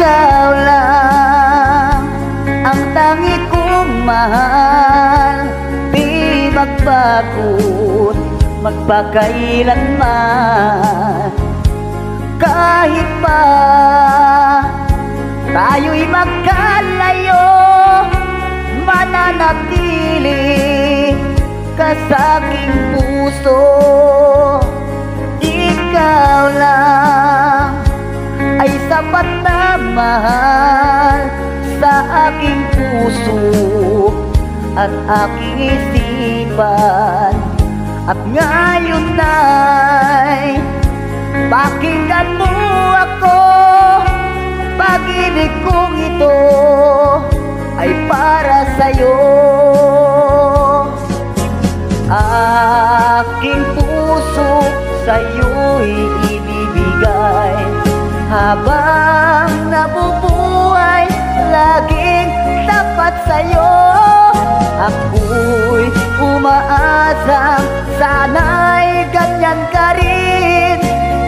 ikaw lang ang tangi kong mahal, di magbago magpakailanman. Kahit pa tayo'y magkalayo, mananatili ka sa aking puso. Ikaw lang ay sapat na mahal sa aking puso at aking isipan. At ngayon ay pakinggan mo ako, pag-ibig kong ito ay para sa'yo. Aking puso sa'yo'y ibibigay, habang nabubuhay laging tapat sa'yo. Ako'y umaasang sana'y ganyan ka rin.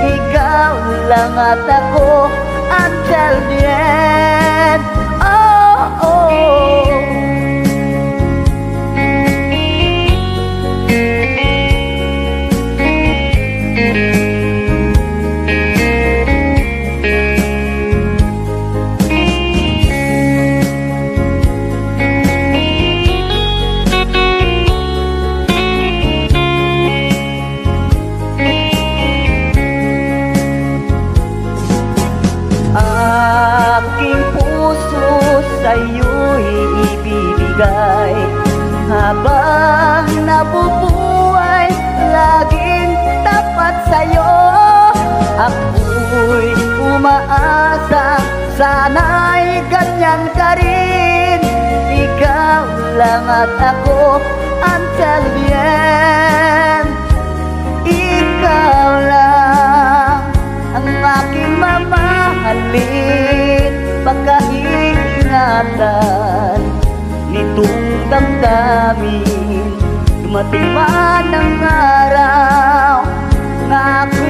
Ikaw lang at ako until the end. Oh, oh. Aking puso sa'yo'y ibibigay, habang nabubuhay laging tapat sa'yo. Ako'y umaasa sana'y ganyan ka rin. Ikaw lang at ako until the end. Ikaw lang ang aking mamahalin, pagkaingatan nitong damdamin. Dumating man ang araw na ako